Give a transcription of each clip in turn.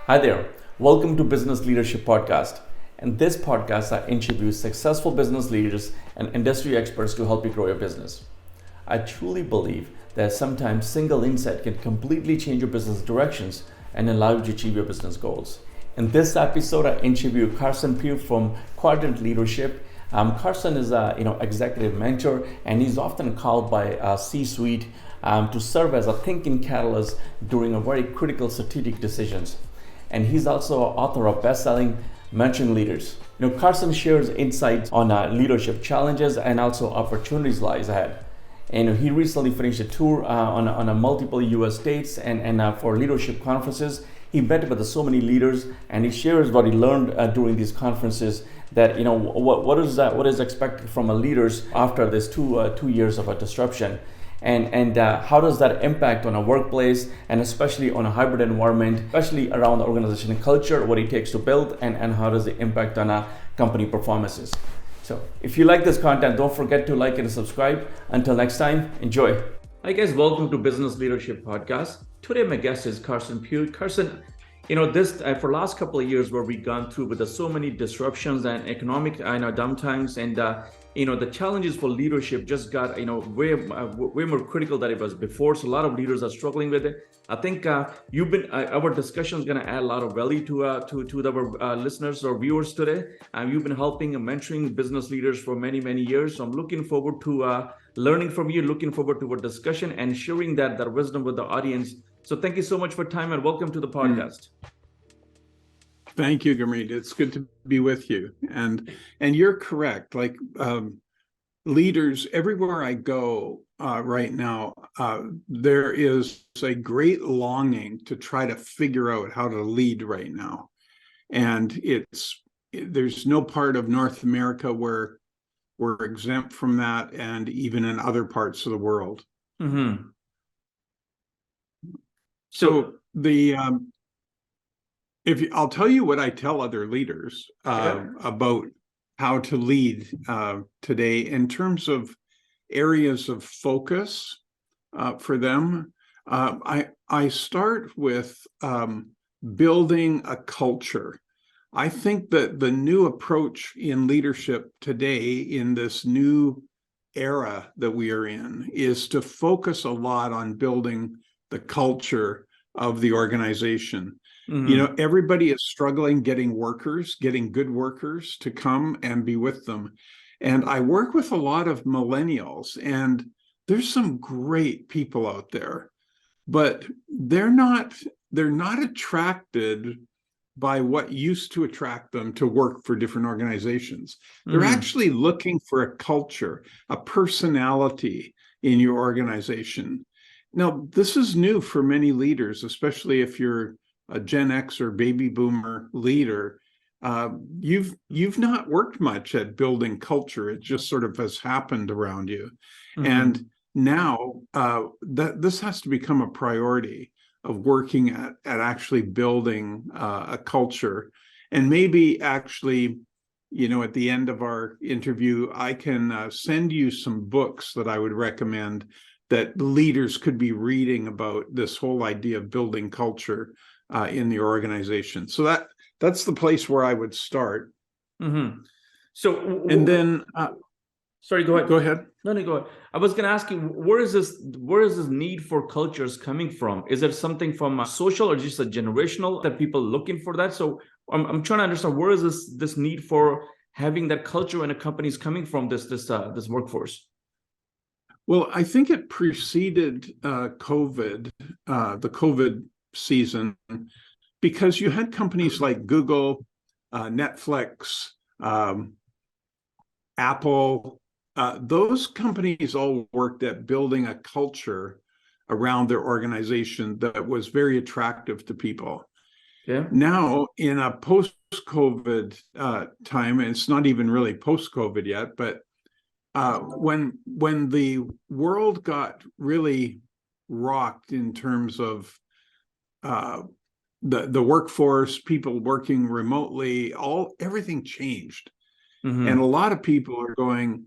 Hi there. Welcome to Business Leadership Podcast. In this podcast, I interview successful business leaders and industry experts to help you grow your business. I truly believe that sometimes single insight can completely change your business directions and allow you to achieve your business goals. In this episode, I interview Carson Pue from Quadrant Leadership. Carson is a executive mentor, and he's often called by C-suite to serve as a thinking catalyst during a very critical strategic decisions. And he's also author of best-selling Mentoring Leaders. Carson shares insights on leadership challenges and also opportunities lies ahead. And he recently finished a tour on a multiple U.S. states and for leadership conferences. He met with so many leaders, and he shares what he learned during these conferences. That what is expected from a leaders after this 2 years of a disruption. And how does that impact on a workplace and especially on a hybrid environment, especially around the organization culture, what it takes to build, and how does it impact on a company performances. So if you like this content, don't forget to like and subscribe. Until next time, enjoy. Hi guys, welcome to Business Leadership Podcast. Today my guest is Carson Pue. Carson, this for last couple of years where we've gone through with so many disruptions and economic downtimes, and the challenges for leadership just got way more critical than it was before. So a lot of leaders are struggling with it. I think our discussion is going to add a lot of value to our listeners or viewers today. You've been helping and mentoring business leaders for many years. So I'm looking forward to learning from you. Looking forward to our discussion and sharing that wisdom with the audience. So thank you so much for time and welcome to the podcast. Thank you, Gurmeet. It's good to be with you. And you're correct. Like leaders, everywhere I go right now, there is a great longing to try to figure out how to lead right now. And there's no part of North America where we're exempt from that, and even in other parts of the world. Mm-hmm. So I'll tell you what I tell other leaders about how to lead today in terms of areas of focus for them. I start with building a culture. I think that the new approach in leadership today in this new era that we are in is to focus a lot on building the culture of the organization. Mm-hmm. Everybody is struggling getting good workers to come and be with them. And I work with a lot of millennials, and there's some great people out there, but they're not attracted by what used to attract them to work for different organizations. Mm-hmm. They're actually looking for a culture, a personality in your organization. Now, this is new for many leaders, especially if you're a Gen X or baby boomer leader. You've not worked much at building culture. It just sort of has happened around you. Mm-hmm. And now this has to become a priority of working at actually building a culture. And maybe actually, at the end of our interview, I can send you some books that I would recommend that leaders could be reading about this whole idea of building culture in the organization. So that's the place where I would start. Mm-hmm. So, and then, sorry, go ahead. Go ahead. No, go ahead. I was going to ask you, where is this need for cultures coming from? Is it something from social or just a generational that people looking for that? So I'm trying to understand, where is this need for having that culture in a company is coming from this workforce? Well, I think it preceded COVID, the COVID season, because you had companies like Google, Netflix, Apple. Those companies all worked at building a culture around their organization that was very attractive to people. Yeah. Now, in a post-COVID time, and it's not even really post-COVID yet, but when the world got really rocked in terms of the workforce, people working remotely, everything changed. Mm-hmm. And a lot of people are going,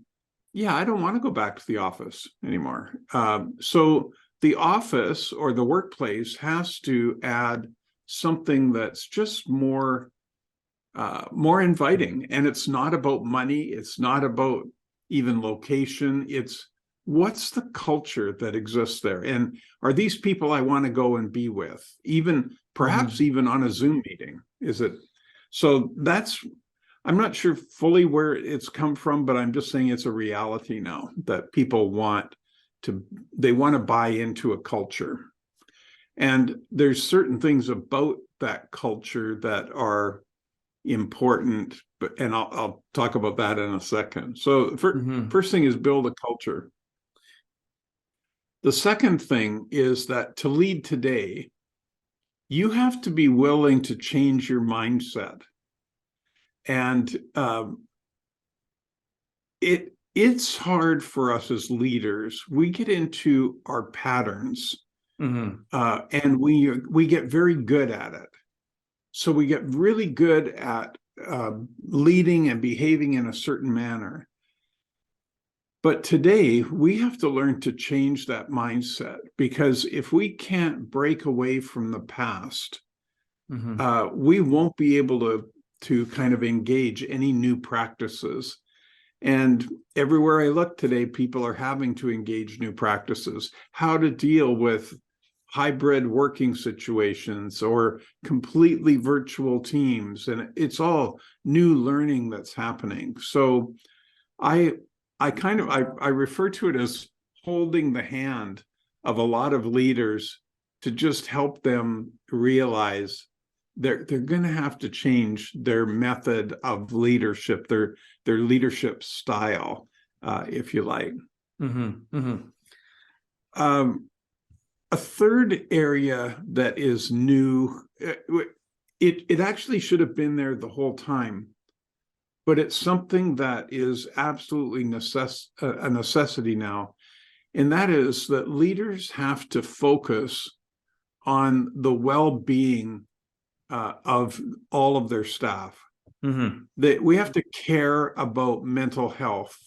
yeah, I don't want to go back to the office anymore. So the office or the workplace has to add something that's just more inviting. And it's not about money. It's not about even location. It's what's the culture that exists there? And are these people I want to go and be with? Even perhaps even on a Zoom meeting? Is it? So I'm not sure fully where it's come from, but I'm just saying it's a reality now that people want to buy into a culture. And there's certain things about that culture that are important, and I'll talk about that in a second. So first thing is build a culture. The second thing is that to lead today, you have to be willing to change your mindset. And it's hard for us as leaders. We get into our patterns, and we get very good at it. So we get really good at leading and behaving in a certain manner. But today, we have to learn to change that mindset, because if we can't break away from the past, we won't be able to kind of engage any new practices. And everywhere I look today, people are having to engage new practices, how to deal with hybrid working situations or completely virtual teams. And it's all new learning that's happening. So I refer to it as holding the hand of a lot of leaders to just help them realize they're going to have to change their method of leadership, their leadership style, if you like. A third area that is new, it actually should have been there the whole time, but it's something that is absolutely a necessity now. And that is that leaders have to focus on the well-being of all of their staff. That we have to care about mental health.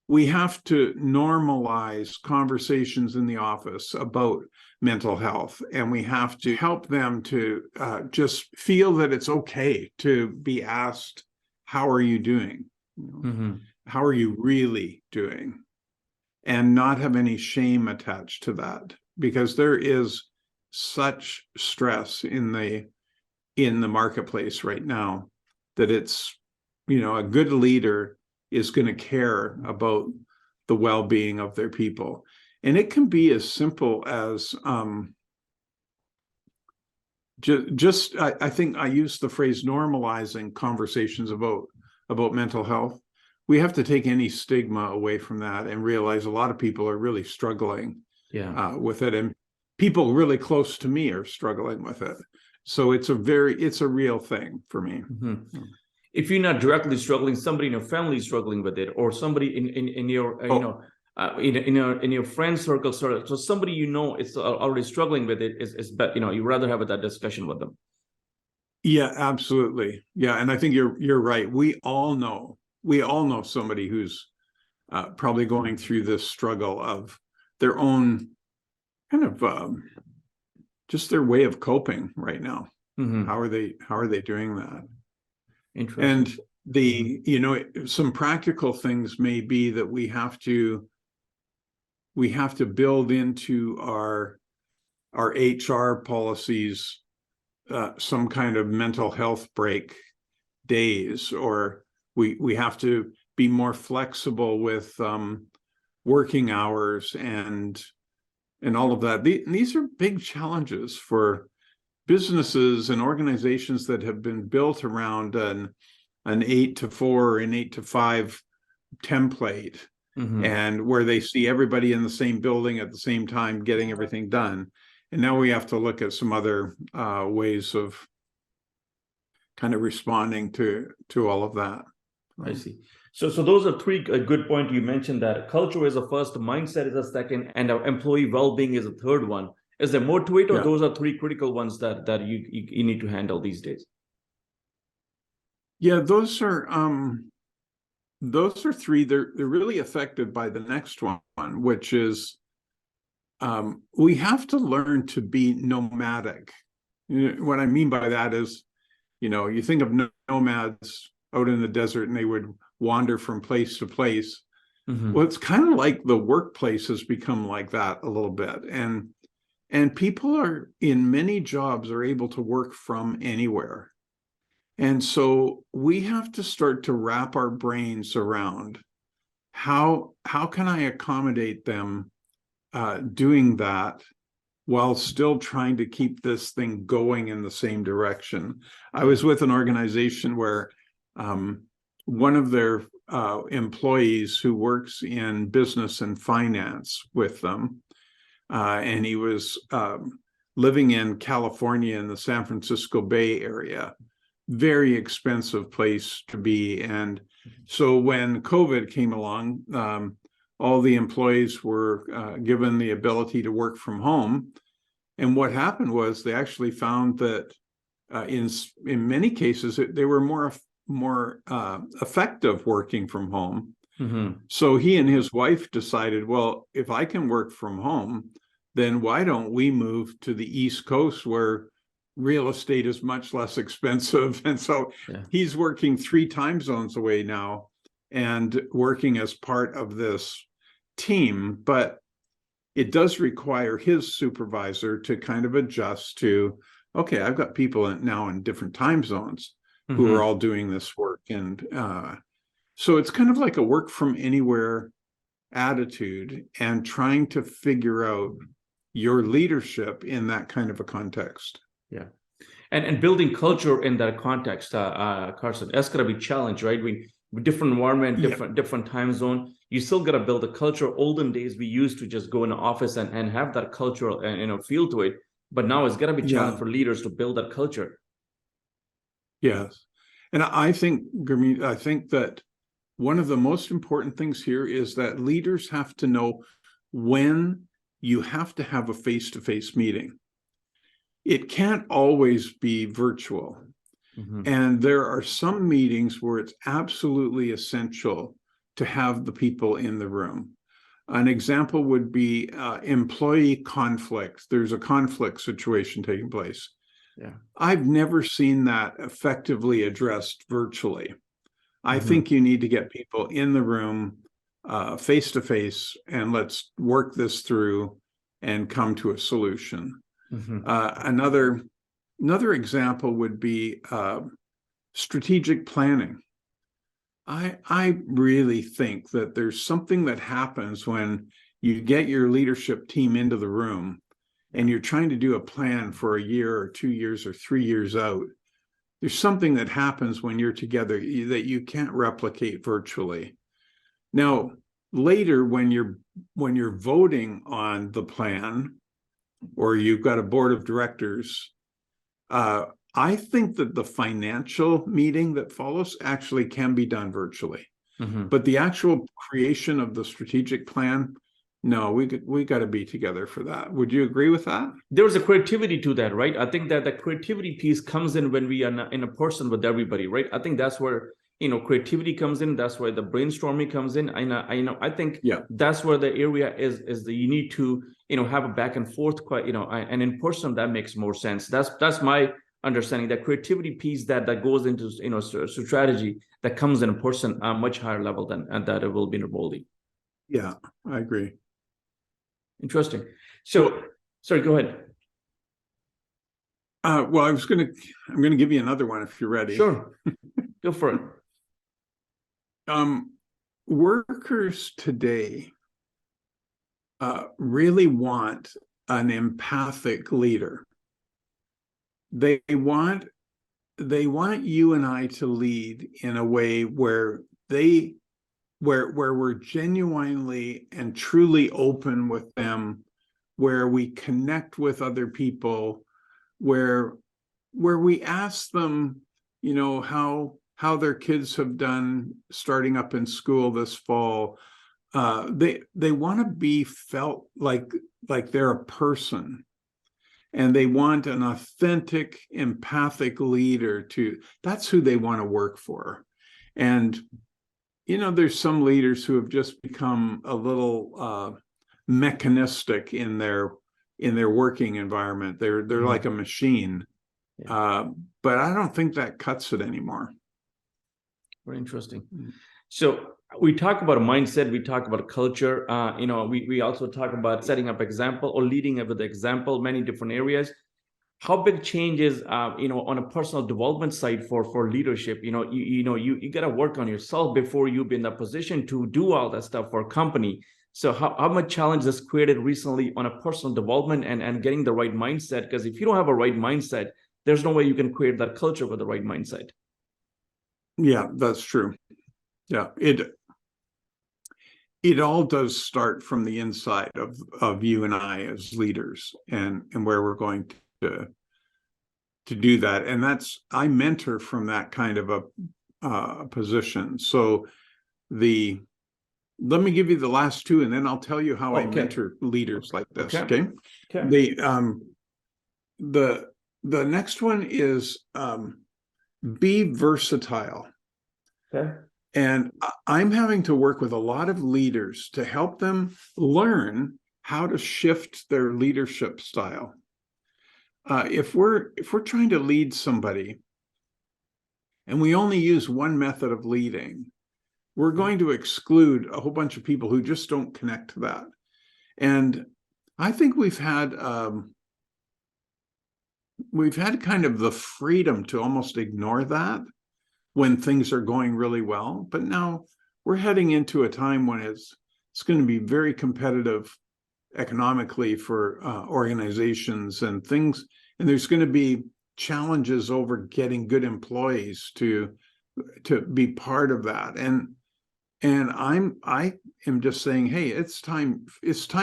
We have to normalize conversations in the office about mental health, and we have to help them to just feel that it's okay to be asked, how are you doing? How are you really doing? And not have any shame attached to that, because there is such stress in the marketplace right now that it's, a good leader is going to care about the well-being of their people. And it can be as simple as I think I use the phrase normalizing conversations about mental health. We have to take any stigma away from that and realize a lot of people are really struggling with it. And people really close to me are struggling with it. So it's a real thing for me. If you're not directly struggling, somebody in your family is struggling with it, or somebody in your in your friend circle, so somebody is already struggling with it, is you rather have that discussion with them. Yeah, absolutely. Yeah, and I think you're right. We all know somebody who's probably going through this struggle of their own kind of just their way of coping right now. How are they doing that? And some practical things may be that we have to build into our HR policies some kind of mental health break days, or we have to be more flexible with working hours and all of that. These are big challenges for businesses and organizations that have been built around an 8 to 4 or an 8 to 5 template, and where they see everybody in the same building at the same time getting everything done. And now we have to look at some other ways of kind of responding to all of that. I see. So those are three good points. You mentioned that culture is the first, mindset is the second, and our employee well-being is the third one. Is there more to it, or those are three critical ones that you need to handle these days? Yeah, those are three. They're really affected by the next one, which is we have to learn to be nomadic. What I mean by that is, you think of nomads out in the desert and they would wander from place to place. Mm-hmm. Well, it's kind of like the workplace has become like that a little bit. And people are in many jobs are able to work from anywhere. And so we have to start to wrap our brains around how can I accommodate them doing that while still trying to keep this thing going in the same direction. I was with an organization where one of their employees who works in business and finance with them, and he was living in California in the San Francisco Bay Area, very expensive place to be. And so when COVID came along, all the employees were given the ability to work from home. And what happened was they actually found that in many cases they were more effective working from home. Mm-hmm. So he and his wife decided, well, if I can work from home, then why don't we move to the East Coast where real estate is much less expensive? And so he's working 3 time zones away now and working as part of this team. But it does require his supervisor to kind of adjust to, okay, I've got people now in different time zones who are all doing this work. And so it's kind of like a work from anywhere attitude and trying to figure out your leadership in that kind of a context. Yeah. And building culture in that context, Carson, that's got to be challenged, right? Different environment, different time zone. You still got to build a culture. Olden days, we used to just go in the office and have that cultural feel to it. But now it's got to be challenged for leaders to build that culture. Yes. And I think, Gurmeet, I think that one of the most important things here is that leaders have to know when you have to have a face-to-face meeting. It can't always be virtual. Mm-hmm. And there are some meetings where it's absolutely essential to have the people in the room. An example would be employee conflict. There's a conflict situation taking place. Yeah, I've never seen that effectively addressed virtually. I think you need to get people in the room face to face, and let's work this through and come to a solution. Another example would be strategic planning. I really think that there's something that happens when you get your leadership team into the room and you're trying to do a plan for a year or 2 years or 3 years out. There's something that happens when you're together that you can't replicate virtually. Now, later when you're voting on the plan, or you've got a board of directors, I think that the financial meeting that follows actually can be done virtually. But the actual creation of the strategic plan, no, we got to be together for that. Would you agree with that? There's a creativity to that, right? I think that the creativity piece comes in when we are in a person with everybody, right? I think that's where creativity comes in. That's where the brainstorming comes in. I think that's where the area is that you need to have a back and forth, and in person that makes more sense. That's my understanding. That creativity piece that goes into strategy that comes in a person a much higher level than that it will be in a remotely. Yeah, I agree. Interesting. So, sorry, go ahead. Well, I'm going to give you another one if you're ready. Sure, go for it. Workers today really want an empathic leader. They want you and I to lead in a way where we're genuinely and truly open with them, where we connect with other people, where we ask them, how their kids have done starting up in school this fall. They want to be felt like they're a person, and they want an authentic, empathic leader that's who they want to work for. And there's some leaders who have just become a little mechanistic in their working environment. They're like a machine. But I don't think that cuts it anymore. Very interesting. So we talk about a mindset, we talk about culture, we also talk about setting up example or leading with the example, many different areas. How big changes, on a personal development side for leadership? You got to work on yourself before you be in the position to do all that stuff for a company. So how much challenge has created recently on a personal development and getting the right mindset? Because if you don't have a right mindset, there's no way you can create that culture with the right mindset. Yeah, that's true. Yeah, it all does start from the inside of you and I as leaders, and where we're going to do that. And I mentor from that kind of a position. So let me give you the last two, and then I'll tell you how I mentor leaders like this. Okay. The next one is be versatile. Okay. And I'm having to work with a lot of leaders to help them learn how to shift their leadership style. If we're trying to lead somebody and we only use one method of leading, we're going to exclude a whole bunch of people who just don't connect to that. And I think we've had kind of the freedom to almost ignore that when things are going really well. But now we're heading into a time when it's going to be very competitive economically for organizations and things, and there's going to be challenges over getting good employees to be part of that. And I am just saying, hey, it's time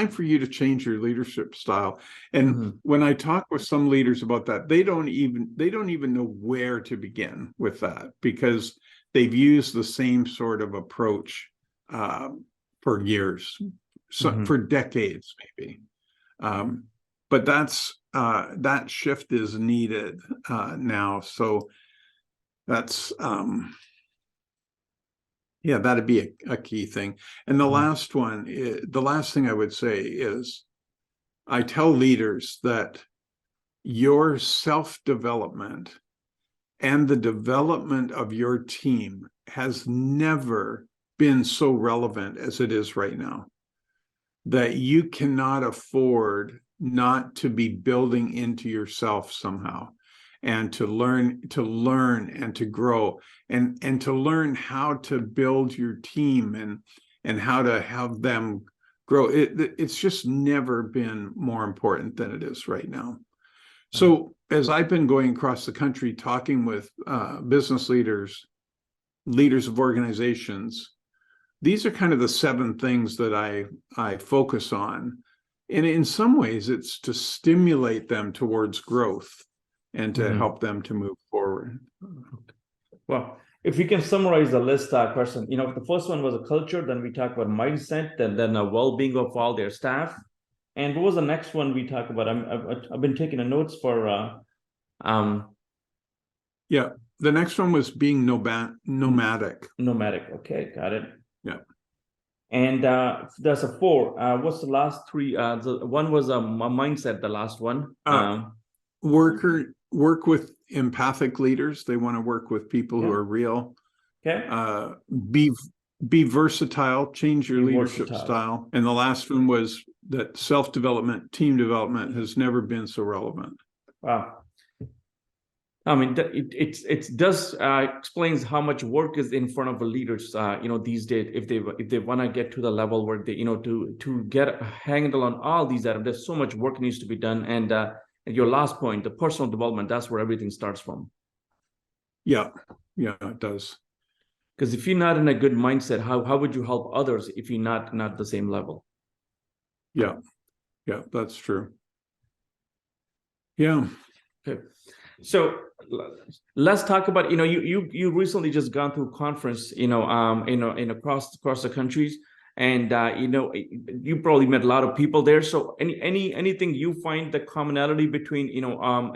for you to change your leadership style. And when I talk with some leaders about that, they don't even know where to begin with that, because they've used the same sort of approach for years, for decades maybe. But that shift is needed now. So that's that'd be a key thing. And the last thing I would say is, I tell leaders that your self-development and the development of your team has never been so relevant as it is right now, that you cannot afford not to be building into yourself somehow, and to learn and to grow, and to learn how to build your team and how to have them grow. It's just never been more important than it is right now. So as I've been going across the country talking with business leaders of organizations, these are kind of the 7 things that I focus on. And in some ways, it's to stimulate them towards growth and to help them to move forward. Well, if you can summarize the list, Carson, the first one was a culture, then we talked about mindset, and then a well-being of all their staff. And what was the next one we talked about? I've been taking notes for. Yeah, the next one was being nomadic. Nomadic. Okay, got it. Yeah. And there's a 4. What's the last 3? The one was a mindset. The last one. Work with empathic leaders. They want to work with people who are real. Okay. Be versatile. Change your leadership style. And the last one was that self-development, team development has never been so relevant. Wow. I mean, it does explains how much work is in front of the leaders, these days, if they want to get to the level where they, to get a handle on all these items. There's so much work needs to be done. And your last point, the personal development, that's where everything starts from. Yeah, it does. Because if you're not in a good mindset, how would you help others if you're not the same level? Yeah, that's true. Yeah. Okay. So let's talk about, you recently just gone through a conference, across the countries, and you probably met a lot of people there. So anything you find the commonality between,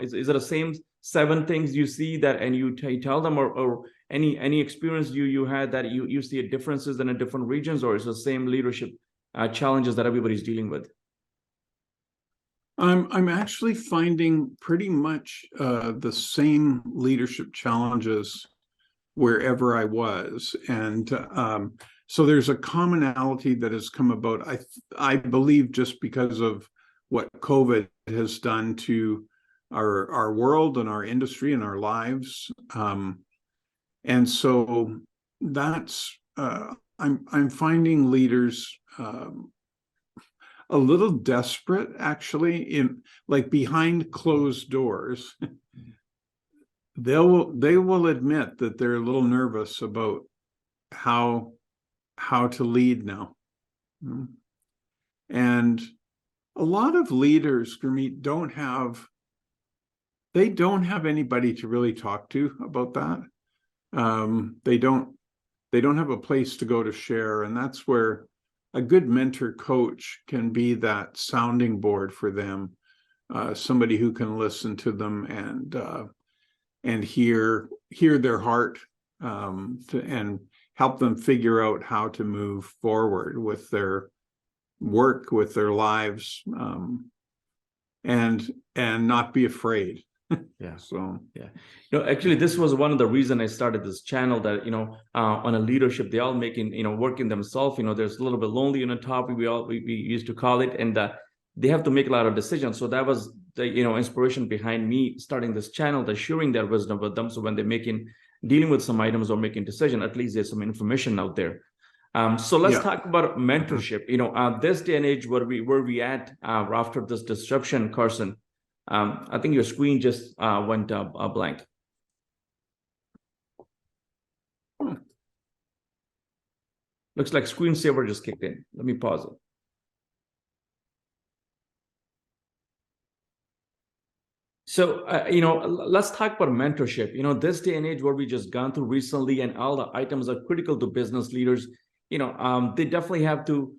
is it the same 7 things you see that, and you tell them, or any experience you had that you see differences in different regions, or is the same leadership challenges that everybody's dealing with? I'm actually finding pretty much the same leadership challenges wherever I was, and so there's a commonality that has come about. I believe just because of what COVID has done to our world and our industry and our lives, and so that's I'm finding leaders a little desperate, actually, in like behind closed doors. They will admit that they're a little nervous about how to lead now. And a lot of leaders, Gurmeet, they don't have anybody to really talk to about that. They don't have a place to go to share, and that's where a good mentor coach can be that sounding board for them, somebody who can listen to them and hear their heart, and help them figure out how to move forward with their work, with their lives, and not be afraid. Yeah. So yeah, actually, this was one of the reason I started this channel, that on a leadership, they all making working themselves. There's a little bit lonely on the top. We used to call it, and they have to make a lot of decisions. So that was the inspiration behind me starting this channel, that sharing their wisdom with them. So when they're dealing with some items or making decision, at least there's some information out there. So let's talk about mentorship. This day and age, where we at after this disruption, Carson. I think your screen just went blank. Looks like screensaver just kicked in. Let me pause it. So, let's talk about mentorship. This day and age, where we just gone through recently, and all the items are critical to business leaders. They definitely have to,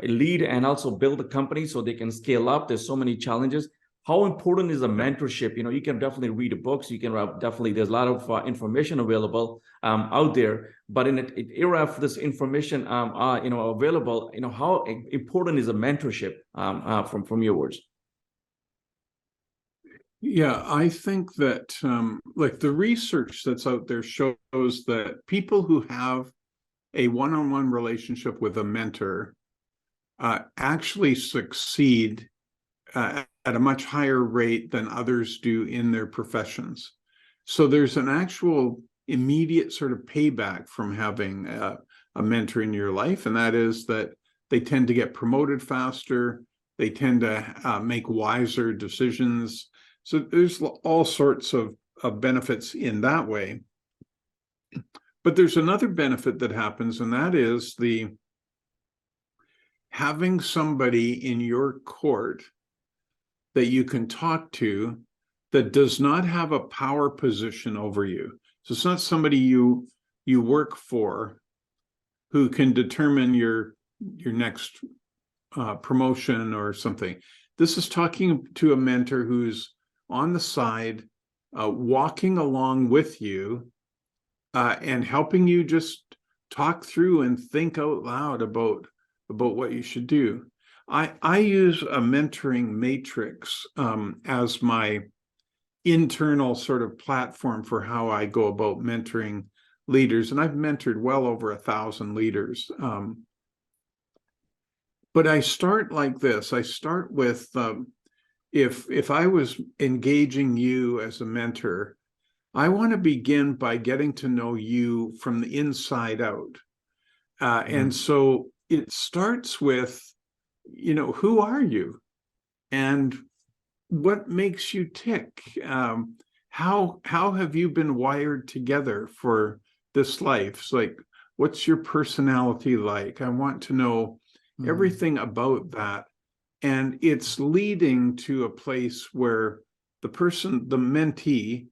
lead and also build a company so they can scale up. There's so many challenges. How important is a mentorship? You can definitely read books. You can definitely, there's a lot of information available out there. But in an era of this information, available, how important is a mentorship from your words? Yeah, I think that like the research that's out there shows that people who have a one-on-one relationship with a mentor actually succeed at a much higher rate than others do in their professions. So there's an actual immediate sort of payback from having a mentor in your life, and that is that they tend to get promoted faster. They tend to make wiser decisions. So there's all sorts of benefits in that way. But there's another benefit that happens, and that is having somebody in your court that you can talk to that does not have a power position over you. So it's not somebody you work for who can determine your next promotion or something. This is talking to a mentor who's on the side, walking along with you, and helping you just talk through and think out loud about what you should do. I use a mentoring matrix as my internal sort of platform for how I go about mentoring leaders, and I've mentored well over 1,000 leaders. But I start like this. I start with if I was engaging you as a mentor, I want to begin by getting to know you from the inside out. And so it starts with, who are you? And what makes you tick? How have you been wired together for this life? It's like, what's your personality like? I want to know everything about that. And it's leading to a place where the mentee,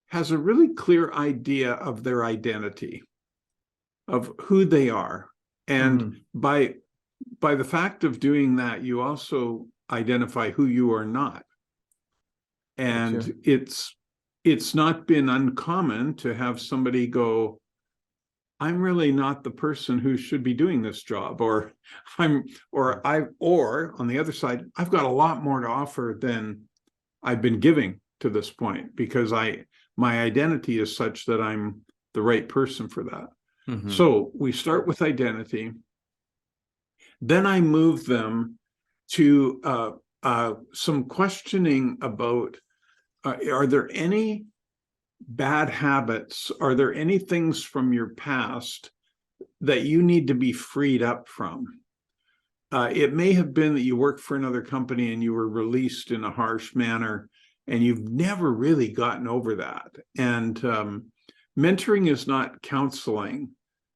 has a really clear idea of their identity, of who they are. And by the fact of doing that, you also identify who you are not. And it's not been uncommon to have somebody go, I'm really not the person who should be doing this job, or on the other side, I've got a lot more to offer than I've been giving to this point, because my identity is such that I'm the right person for that. Mm-hmm. So we start with identity. Then I move them to some questioning about, are there any bad habits? Are there any things from your past that you need to be freed up from? It may have been that you worked for another company and you were released in a harsh manner, and you've never really gotten over that. And mentoring is not counseling.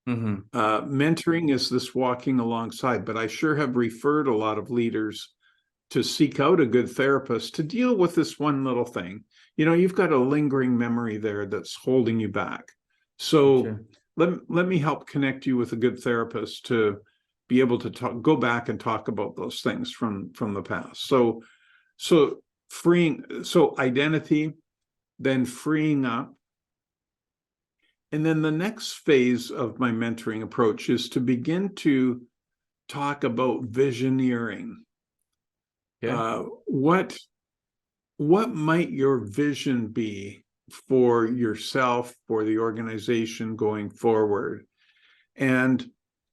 Mm-hmm. Mentoring is this walking alongside, but I sure have referred a lot of leaders to seek out a good therapist to deal with this one little thing. You've got a lingering memory there that's holding you back. So Sure. let me help connect you with a good therapist to be able to go back and talk about those things from the past. So identity, then freeing up. And then the next phase of my mentoring approach is to begin to talk about visioneering. Okay. What might your vision be for yourself, for the organization going forward? And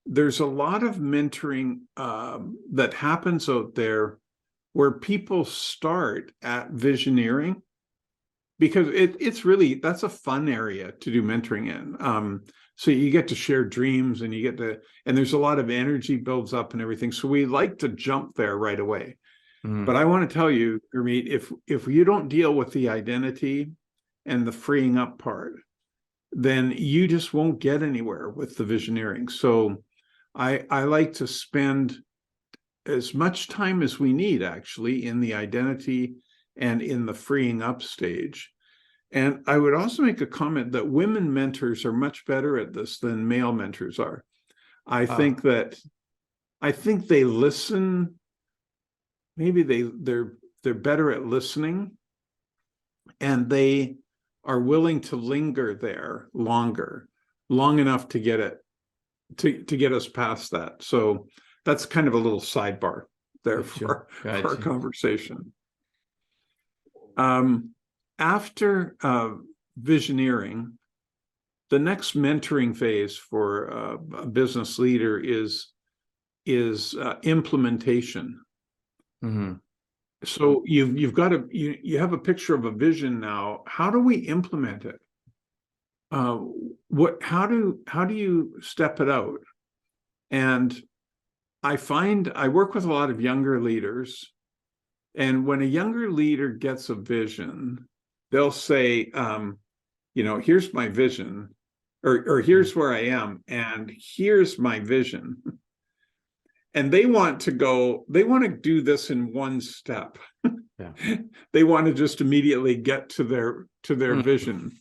there's a lot of mentoring that happens out there where people start at visioneering, because that's a fun area to do mentoring in. So you get to share dreams, and and there's a lot of energy builds up and everything. So we like to jump there right away. Mm-hmm. But I want to tell you, Gurmeet, if you don't deal with the identity and the freeing up part, then you just won't get anywhere with the visioneering. So I like to spend as much time as we need, actually, in the identity and in the freeing up stage. And I would also make a comment that women mentors are much better at this than male mentors are. I think they listen. Maybe they're better at listening, and they are willing to linger there long enough to get it to get us past that. So that's kind of a little sidebar there for our conversation. After visioneering, the next mentoring phase for a business leader is implementation. Mm-hmm. So you have a picture of a vision now. How do we implement it? How do you step it out? And I work with a lot of younger leaders, and when a younger leader gets a vision, they'll say, here's my vision, or here's where I am, and here's my vision. And they want to do this in one step. Yeah. They want to just immediately get to their vision.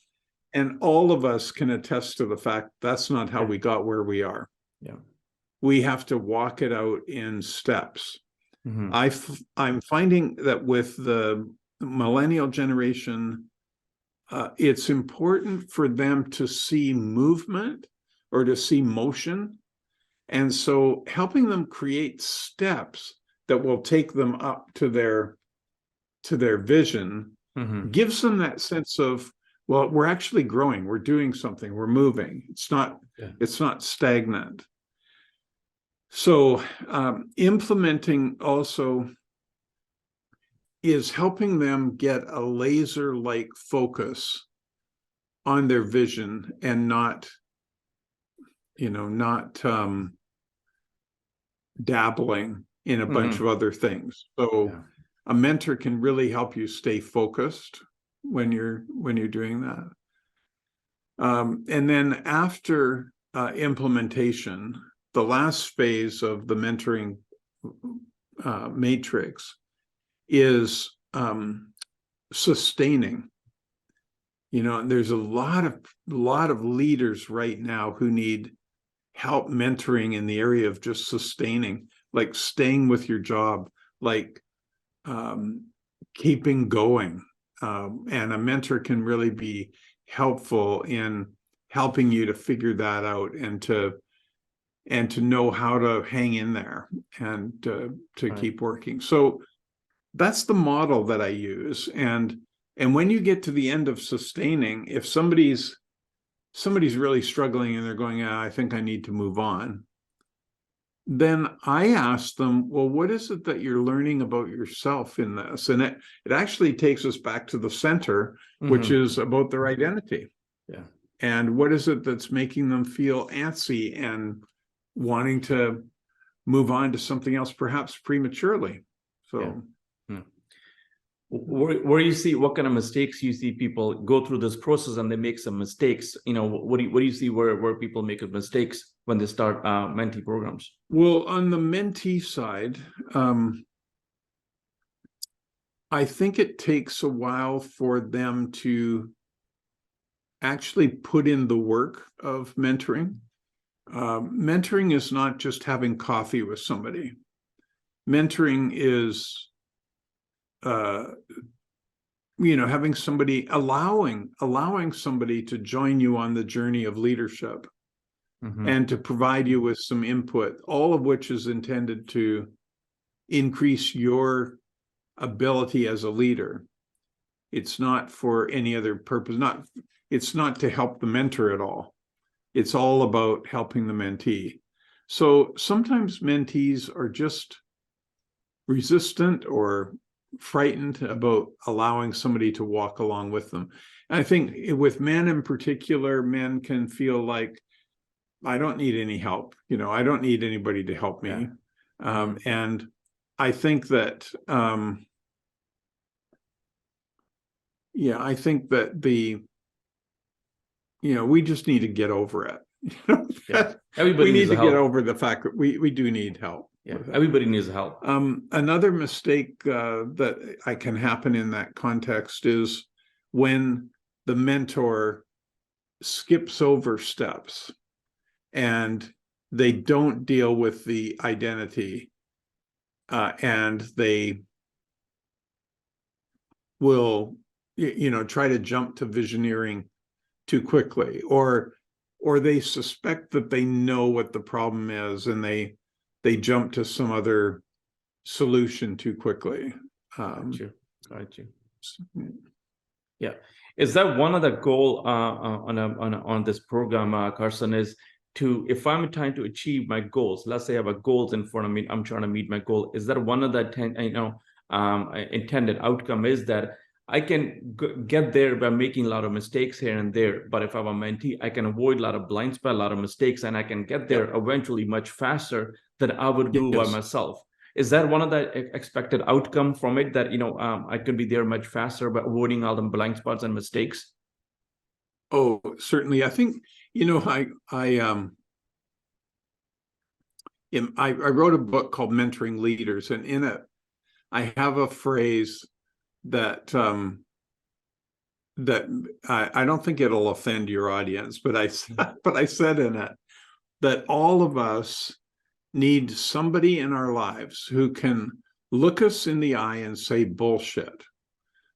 And all of us can attest to the fact that's not how we got where we are. Yeah. We have to walk it out in steps. Mm-hmm. I'm finding that with the millennial generation, it's important for them to see movement or to see motion. And so helping them create steps that will take them up to their vision gives them that sense of, well, we're actually growing, we're doing something, we're moving. It's not stagnant. So implementing also is helping them get a laser-like focus on their vision, and not dabbling in a bunch of other things. So a mentor can really help you stay focused when you're doing that. And then after implementation, the last phase of the mentoring matrix is sustaining. There's a lot of leaders right now who need help mentoring in the area of just sustaining, like staying with your job, like keeping going. And a mentor can really be helpful in helping you to figure that out and to know how to hang in there and to Right. keep working. So that's the model that I use. And when you get to the end of sustaining, if somebody's really struggling and they're going, I think I need to move on, then I ask them, well, what is it that you're learning about yourself in this? And it actually takes us back to the center, which is about their identity. Yeah. And what is it that's making them feel antsy and wanting to move on to something else, perhaps prematurely. So where you see what kind of mistakes you see people go through this process and they make some mistakes, what do you see where people make mistakes when they start mentee programs? Well, on the mentee side, I think it takes a while for them to actually put in the work of mentoring. Mentoring is not just having coffee with somebody. Mentoring is having somebody, allowing somebody to join you on the journey of leadership and to provide you with some input, all of which is intended to increase your ability as a leader. It's not for any other purpose. It's not to help the mentor at all. It's all about helping the mentee. So sometimes mentees are just resistant or frightened about allowing somebody to walk along with them. And I think with men in particular, men can feel like, I don't need any help. I don't need anybody to help me. Yeah. And I think that, I think that we just need to get over it. Everybody we need to help. get over the fact that we do need help. Yeah, everybody needs help. Another mistake that can happen in that context is when the mentor skips over steps and they don't deal with the identity, and they will, try to jump to visioneering too quickly, or they suspect that they know what the problem is and they jump to some other solution too quickly. Got you. Yeah. Is that one of the goal on this program, Carson, is to, if I'm trying to achieve my goals, let's say I have a goals in front of me, I'm trying to meet my goal. Is that one of the intended outcome is that I can get there by making a lot of mistakes here and there. But if I'm a mentee, I can avoid a lot of blind spots, a lot of mistakes, and I can get there eventually much faster than I would do by myself. Is that one of the expected outcome from it, that I could be there much faster by avoiding all the blind spots and mistakes? Oh, certainly. I think I wrote a book called Mentoring Leaders, and in it I have a phrase that I don't think it'll offend your audience, but I said in it that all of us need somebody in our lives who can look us in the eye and say bullshit.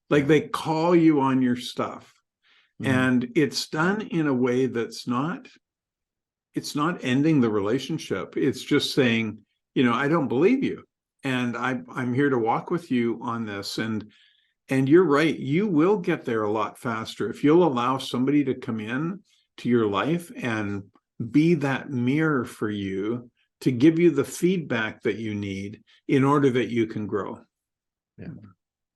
Like they call you on your stuff. And it's done in a way that's it's not ending the relationship. It's just saying, I don't believe you. And I'm here to walk with you on this. And you're right, you will get there a lot faster if you'll allow somebody to come in to your life and be that mirror for you, to give you the feedback that you need in order that you can grow. Yeah.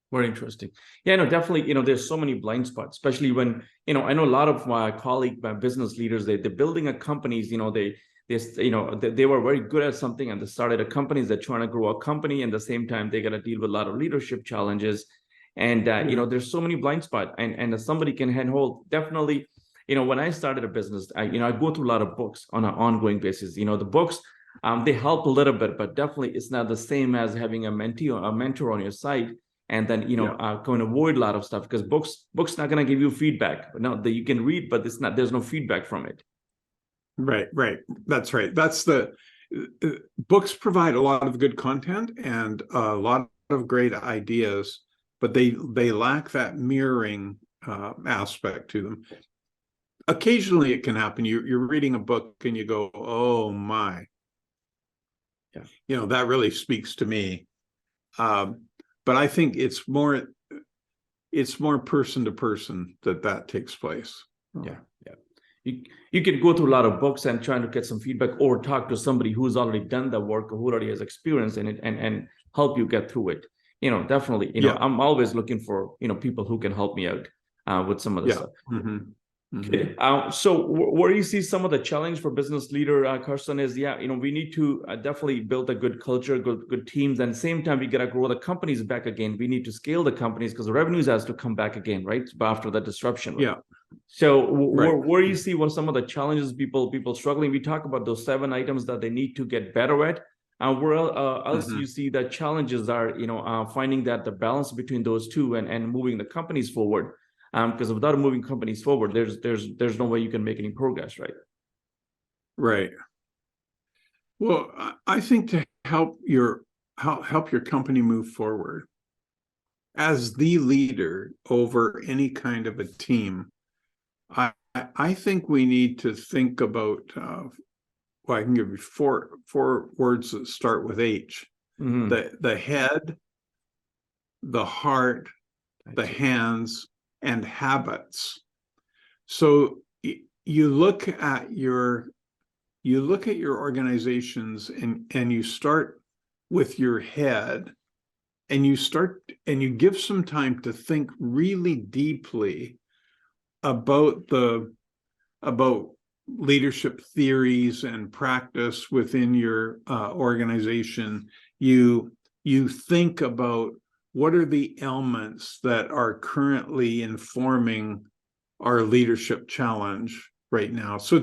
Very interesting. Yeah, no, definitely, there's so many blind spots, especially when, I know a lot of my colleagues, my business leaders, they're building a companies, they were very good at something and they started a company, they're trying to grow a company, and at the same time, they got to deal with a lot of leadership challenges. And, there's so many blind spots, and somebody can handhold. Definitely, when I started a business, I go through a lot of books on an ongoing basis. The books, they help a little bit, but definitely it's not the same as having a mentee or a mentor on your side. And then, going to avoid a lot of stuff, because books not going to give you feedback. No, that you can read, but there's no feedback from it. Right. That's right. That's books provide a lot of good content and a lot of great ideas, but they lack that mirroring aspect to them. occasionally it can happen. You're reading a book and you go, oh my, that really speaks to me. But I think it's more person to person that takes place. Yeah. You can go through a lot of books and trying to get some feedback, or talk to somebody who's already done the work, or who already has experience in it, and help you get through it. Definitely, I'm always looking for, people who can help me out with some of the stuff. Okay. So where you see some of the challenge for business leader, Carson, is, we need to definitely build a good culture, good teams. And same time, we got to grow the companies back again. We need to scale the companies because the revenues has to come back again, right? After the disruption. Right? Yeah. So where you see what some of the challenges people struggling, we talk about those 7 items that they need to get better at. Where else you see that challenges are, finding that the balance between those two and moving the companies forward. Because without moving companies forward, there's no way you can make any progress, right? Right. Well, I think to help your company move forward as the leader over any kind of a team, I think we need to think about. Well, I can give you four words that start with H: the head, the heart, the hands, and habits. So you look at your organizations and you start with your head, and you give some time to think really deeply about leadership theories and practice within your organization. You think about what are the elements that are currently informing our leadership challenge right now. So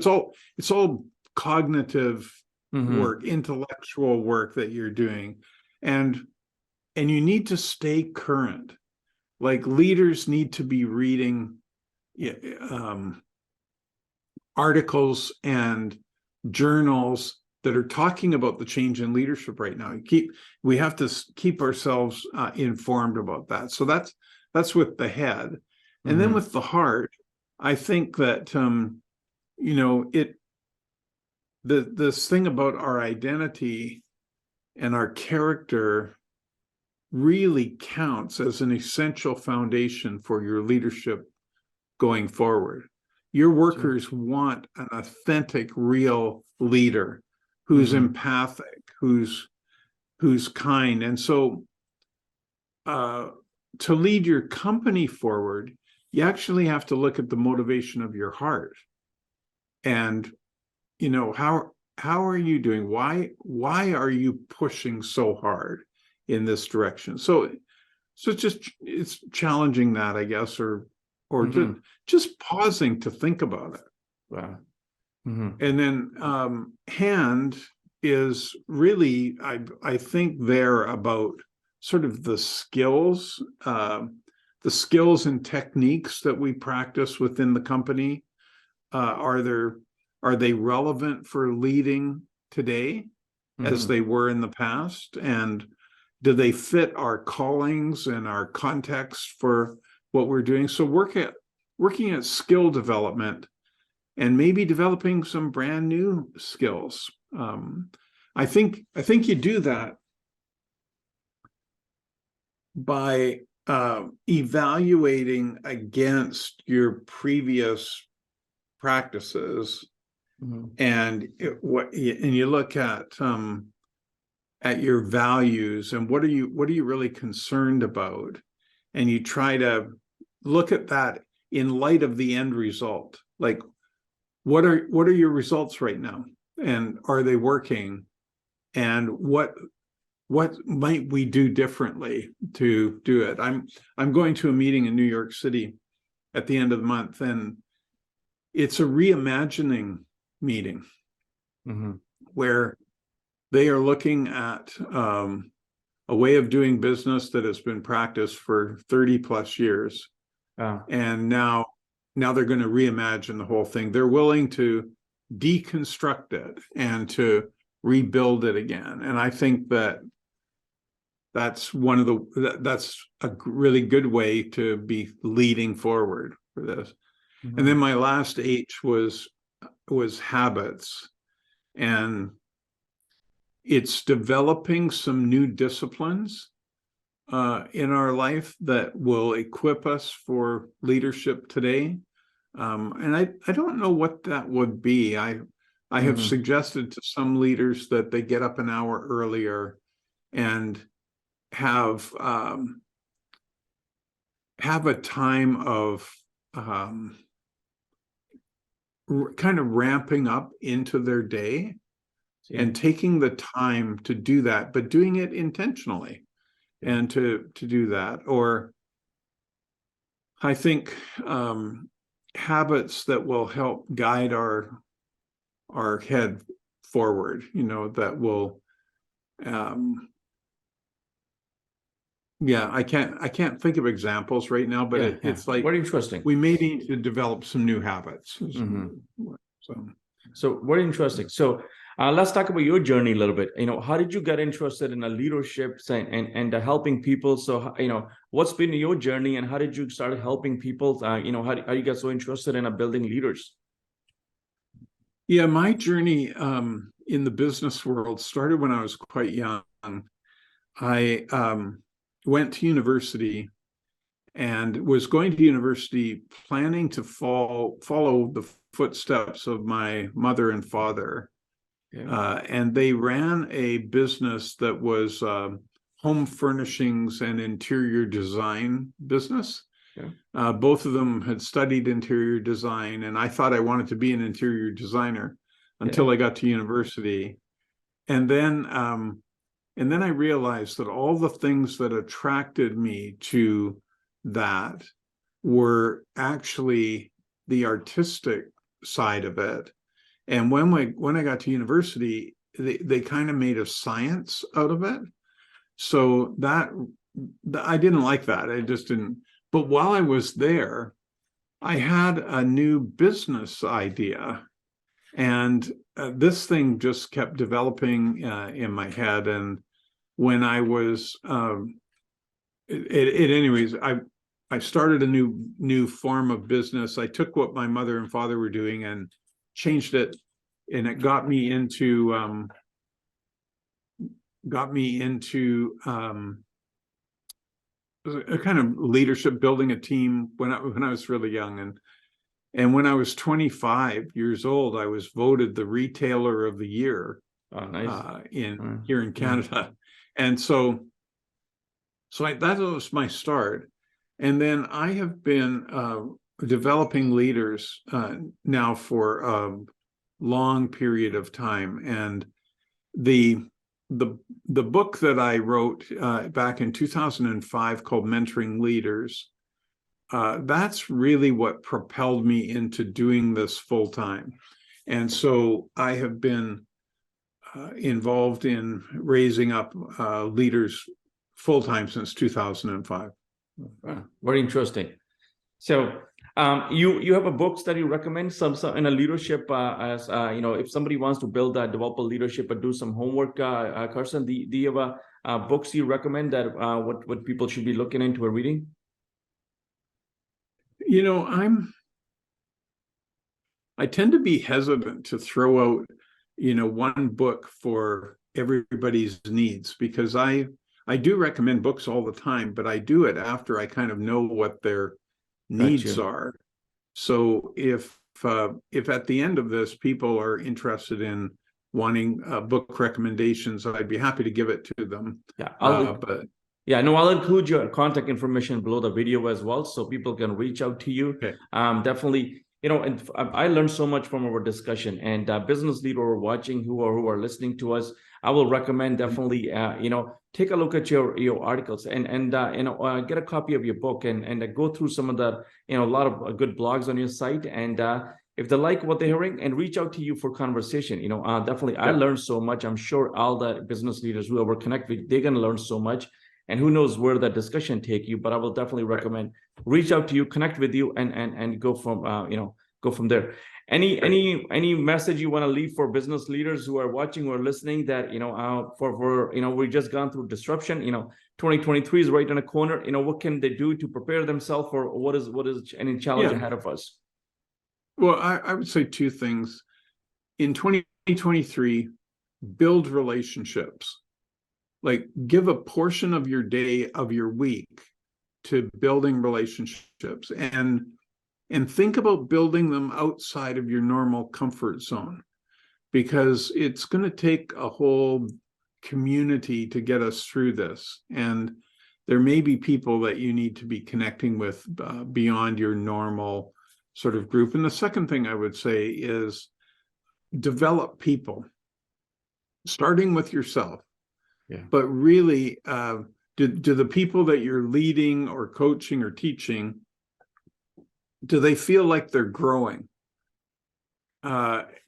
it's all cognitive work, intellectual work that you're doing, and you need to stay current. Like, leaders need to be reading articles and journals that are talking about the change in leadership right now. We have to keep ourselves informed about that. So that's with the head. And then with the heart, I think that this thing about our identity and our character really counts as an essential foundation for your leadership going forward. Your workers want an authentic, real leader who's empathic, who's kind. And so to lead your company forward, you actually have to look at the motivation of your heart. And, how are you doing? Why are you pushing so hard in this direction? So it's challenging that, I guess, or just pausing to think about it. Wow. And then hand is really, I think they're about sort of the skills and techniques that we practice within the company. Are they relevant for leading today as they were in the past? And do they fit our callings and our context for what we're doing? So working at skill development and maybe developing some brand new skills. I think you do that by evaluating against your previous practices, and you look at your values and what are you really concerned about, and you try to look at that in light of the end result. Like, what are your results right now, and are they working, and what might we do differently to do it? I'm going to a meeting in New York City at the end of the month, and it's a reimagining meeting where they are looking at a way of doing business that has been practiced for 30 plus years. And now they're going to reimagine the whole thing. They're willing to deconstruct it and to rebuild it again. And I think that's a really good way to be leading forward for this. And then my last H was habits. And it's developing some new disciplines in our life that will equip us for leadership today. And I don't know what that would be. I have suggested to some leaders that they get up an hour earlier and have a time of kind of ramping up into their day and taking the time to do that, but doing it intentionally and to do that. Or I think habits that will help guide our head forward, that will I can't think of examples right now, but it's like very interesting. We may need to develop some new habits. So very interesting. So let's talk about your journey a little bit. How did you get interested in a leadership and helping people? So what's been your journey, and how did you start helping people? How you get so interested in building leaders? Yeah, my journey in the business world started when I was quite young. I went to university and was going to university planning to follow the footsteps of my mother and father. And they ran a business that was home furnishings and interior design business. Both of them had studied interior design, and I thought I wanted to be an interior designer until I got to university. And then I realized that all the things that attracted me to that were actually the artistic side of it. And when I got to university, they kind of made a science out of it. So that I didn't like that. I just didn't. But while I was there, I had a new business idea. And this thing just kept developing in my head. And when I was, anyways, I started a new form of business. I took what my mother and father were doing and changed it, and it got me into a kind of leadership, building a team when I was really young. And when I was 25 years old, I was voted the retailer of the year. Oh, nice. Here in Canada. And so that was my start. And then I have been developing leaders now for a long period of time. And the book that I wrote back in 2005 called Mentoring Leaders, that's really what propelled me into doing this full time. And so I have been involved in raising up leaders full time since 2005. Very interesting. So you have a books that you recommend some in a leadership as if somebody wants to develop a leadership and do some homework, Carson, do you have books you recommend that what people should be looking into or reading? I tend to be hesitant to throw out one book for everybody's needs, because I do recommend books all the time, but I do it after I kind of know what their needs are. So if at the end of this people are interested in wanting book recommendations, I'd be happy to give it to them. I'll include your contact information below the video as well, so people can reach out to you. Definitely. And I learned so much from our discussion, and business leader who are watching, who are listening to us, I will recommend definitely, take a look at your articles and get a copy of your book and go through some of the, a lot of good blogs on your site. And if they like what they're hearing, and reach out to you for conversation, definitely. I learned so much. I'm sure all the business leaders who ever connect with, they're going to learn so much. And who knows where that discussion take you, but I will definitely recommend reach out to you, connect with you, and go from go from there. Any message you want to leave for business leaders who are watching or listening that we just gone through disruption. 2023 is right in a corner. What can they do to prepare themselves for what is any challenge ahead of us? Well, I would say two things. In 2023, build relationships. Like, give a portion of your day, of your week, to building relationships, and think about building them outside of your normal comfort zone, because it's going to take a whole community to get us through this. And there may be people that you need to be connecting with beyond your normal sort of group. And the second thing I would say is develop people, starting with yourself. Yeah. But really, do the people that you're leading or coaching or teaching, do they feel like they're growing?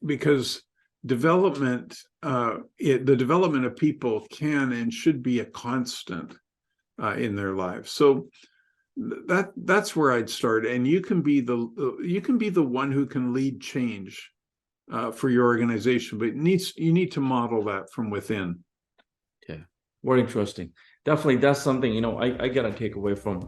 Because development, the development of people can and should be a constant in their lives. So that's where I'd start. And you can be the one who can lead change for your organization, but you need to model that from within. Yeah, very interesting. Definitely, that's something, I gotta take away from,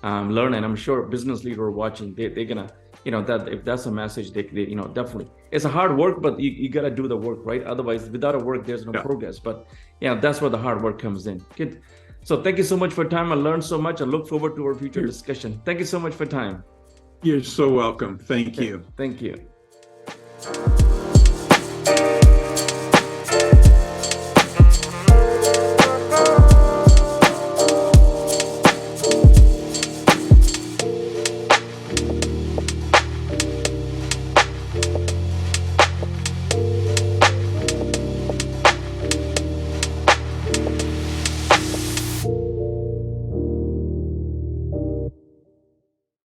learning. I'm sure business leader watching, they're gonna, that if that's a message, they definitely, it's a hard work, but you gotta do the work, right? Otherwise, without a work, there's no progress. But that's where the hard work comes in. Good. So thank you so much for time. I learned so much. I look forward to our future discussion. Thank you so much for time. You're so welcome. Thank you. Thank you.